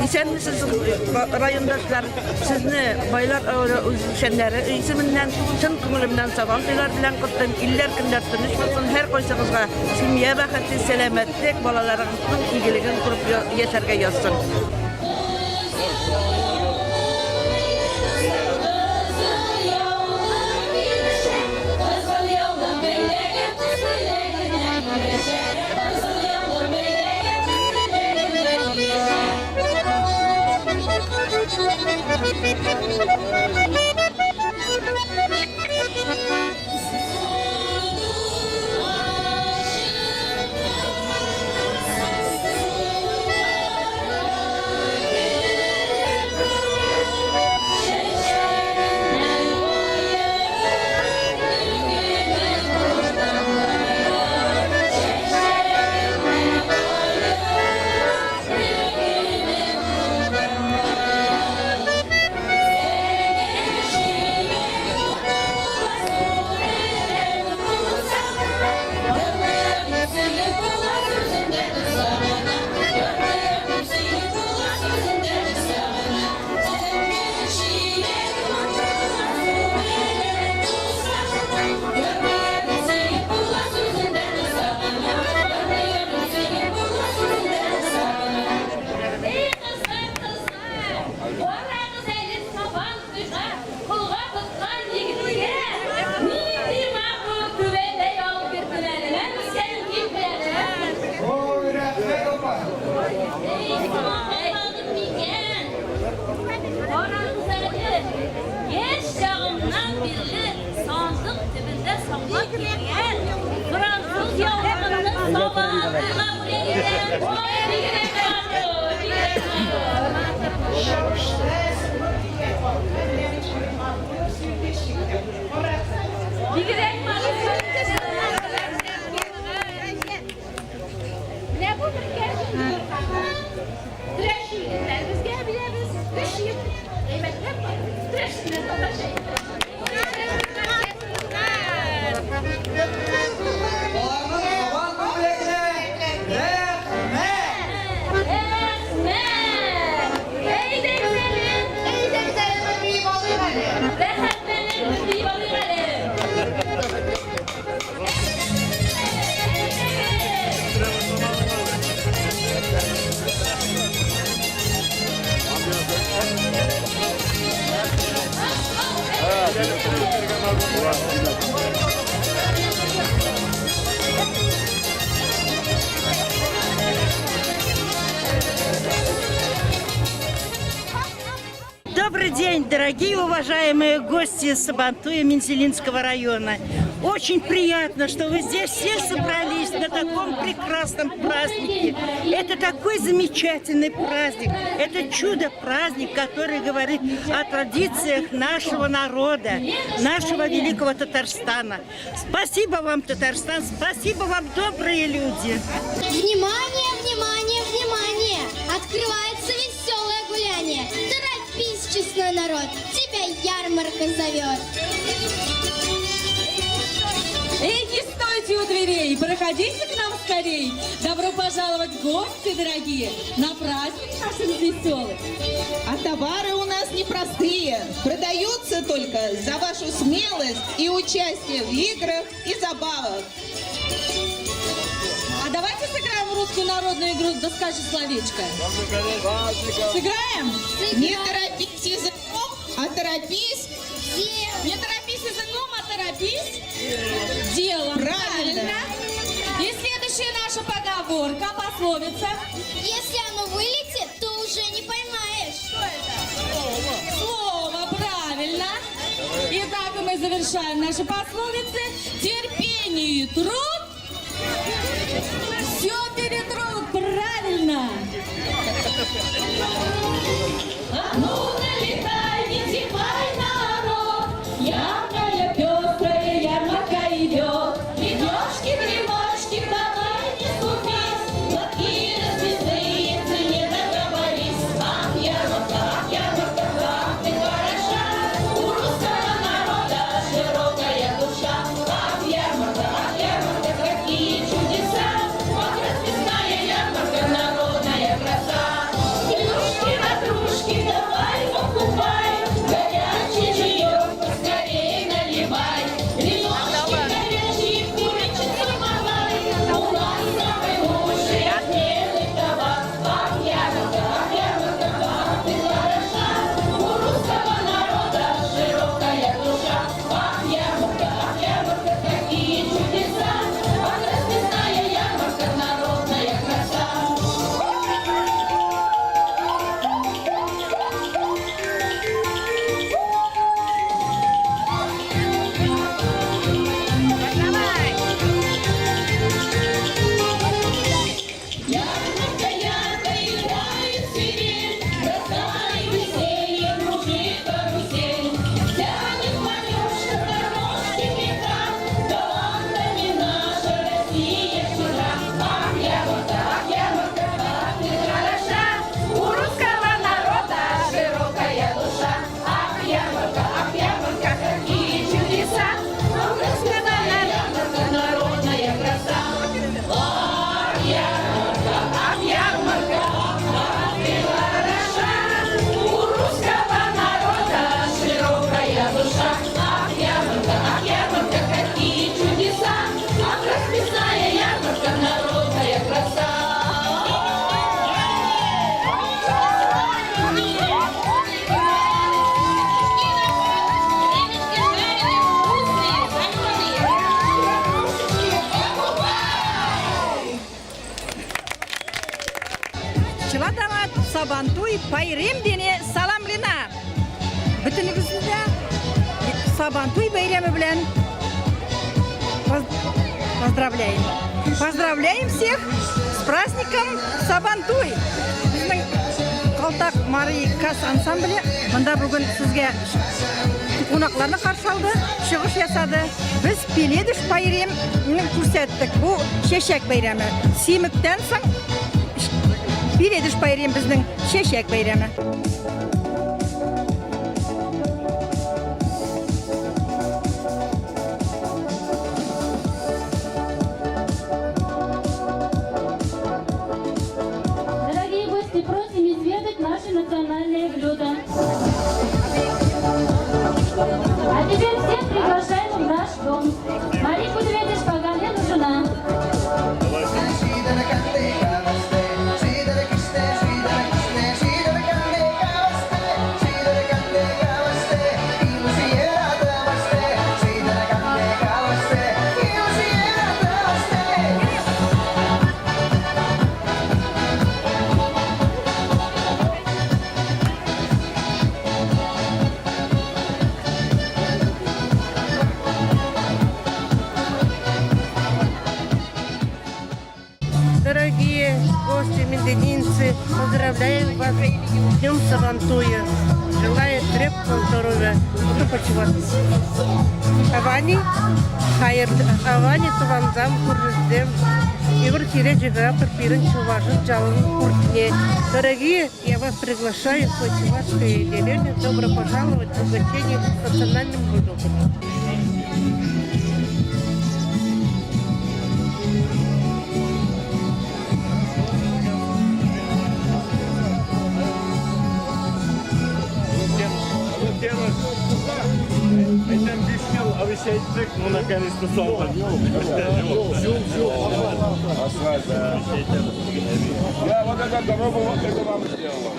Исәнмесез, райондашлар, сезне байлар үзешәннәре исеменнән чын күңелемнән сабантыйлар белән котлыйм. Илләр көннәр тыныч булсын, һәр кайсыгызга семья бәхете, сәламәтлек, балаларыгызның игелеген күреп яшәргә язсын. Добрый день, дорогие уважаемые гости Сабантуя Мензелинского района. Очень приятно, что вы здесь все собрались на таком прекрасном празднике. Это такой замечательный праздник. Это чудо-праздник, который говорит о традициях нашего народа, нашего великого Татарстана. Спасибо вам, Татарстан, спасибо вам, добрые люди. Внимание, внимание, внимание! Открывается веселое гуляние. Торопись, честной народ, тебя ярмарка зовет. Эй, не стойте у дверей, проходите к нам скорей. Добро пожаловать в гости, дорогие, на праздник наших веселых. А товары у нас непростые, продаются только за вашу смелость и участие в играх и забавах. А давайте сыграем русскую народную игру «Да скажи словечко». Сыграем? Не торопись языком, а торопись. Не торопись языком, а торопись делом. Правильно. И следующая наша поговорка, пословица. Если оно вылетит, то уже не поймаешь. Что это? Слово, правильно. Итак, мы завершаем наши пословицы. Терпение и труд. Все перетрут, правильно. А ну, налетай, не зевай, народ. Яркая, пестрая ярмарка идет. Лепешки, грибочки, давай не скупись. Лотки расписные, цене договорись. Ах, ярмарка, как ты хороша. У русского народа широкая душа. Ах, ярмарка, какие чудеса. Вот расписная ярмарка, народная краса. Сабантуй пайрем дене саламлина. Бүтінігізді Сабантуй байрамы белән поздравляем. Поздравляем всех с праздником Сабантуй. Біздің Калтак Мария Кас ансамблі мында бүгін сізге қонақларны қарсы алды, шығыш ясады. Біз Пеледіш байрамын көрсеттік. Бұл шешек байрамы. Семіктен соң Пеледіш байрамы біздің шешек байрамы. Дорогие гости, просим изведать наши национальные блюда. А теперь всех приглашаем в наш дом. Мария Кудведиш, Пагалену, жена. Дорогие гости, медельинцы, поздравляем вас с Днем Сабантуя. Желаю крепкого здоровья. Авани, Авани, Таванзам, Курждем. Игорь Кирежига, Перпирин, Чувашин, Джалын, Куртне. Дорогие, я вас приглашаю в Чувашское деревню. Добро пожаловать в угощение с национальным блюдом. Я объяснил, а вы сядете, ну наконец-то сам. Я вот эту дорогу вот это вам сделала.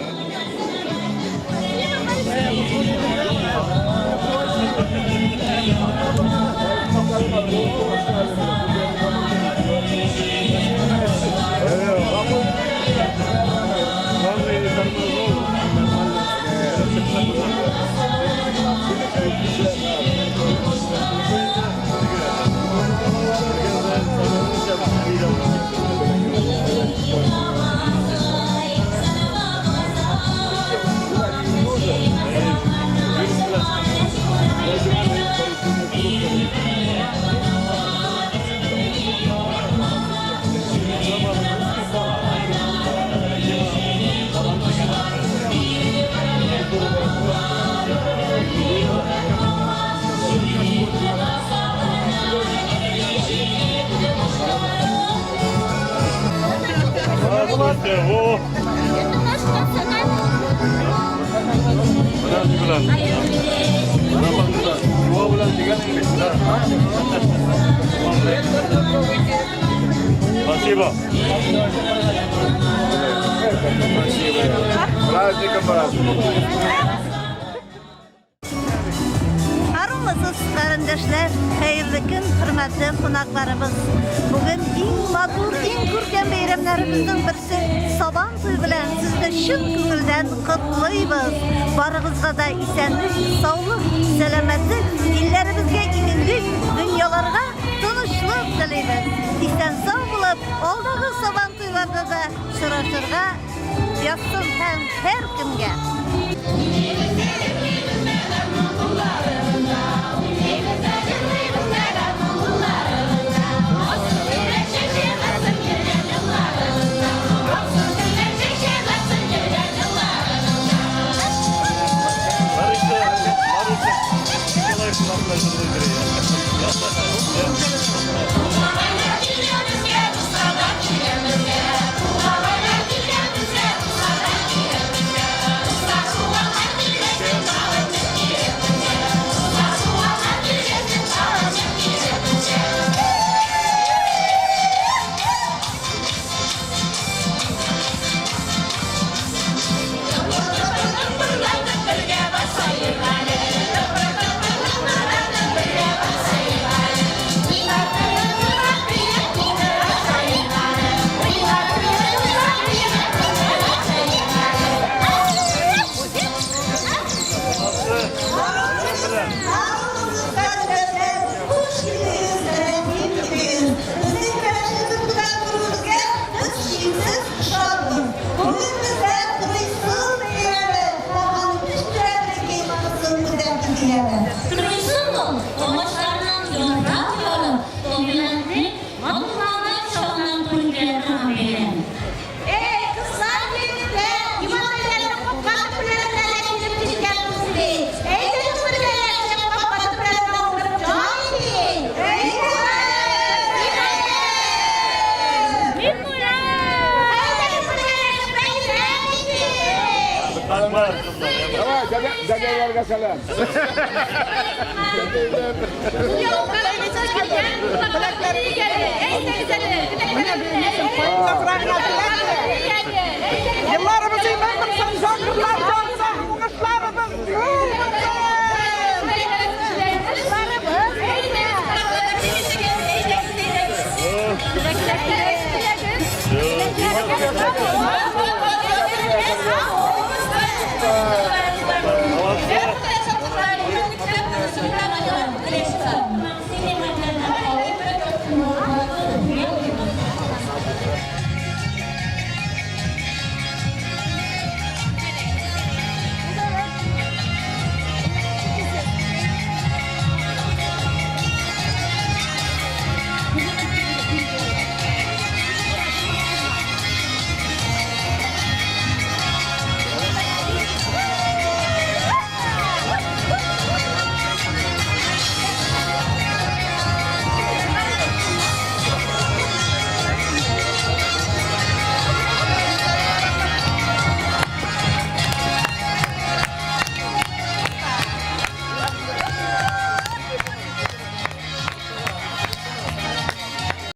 О! Спасибо. Праздником Армысыз qarindoshlar, xayrli kun, hurmatli qonaqlarimiz. Bugun eng mazkur, eng ko'rkam bayramlarimizning birisi Sabantuy bilan sizni chin ko'ngildan qutlaymiz. Barig'izga da esenlik, sog'lik, salomatlik, illerimizga iminlik, dunyolarga tinchlik tilaymiz. Esen sog' bo'lib, oldagi Sabantuylarda da uchrashirga yaqin ham har kimga. Страдать geldi. Duysun mu? Oğuşlarının yolu, dominantli, mutluğuna çoğunan kulüpleri hamleyen. Ey kızlar birlikte, yuvalarına kopmadı pırlarına gidip gideceğimizi. Ey çocuklarına kopmadı pırlarına uğrayıp cahil. Ey kızlar! Давай, дядя Варга салям. Yıllarımızı ben bir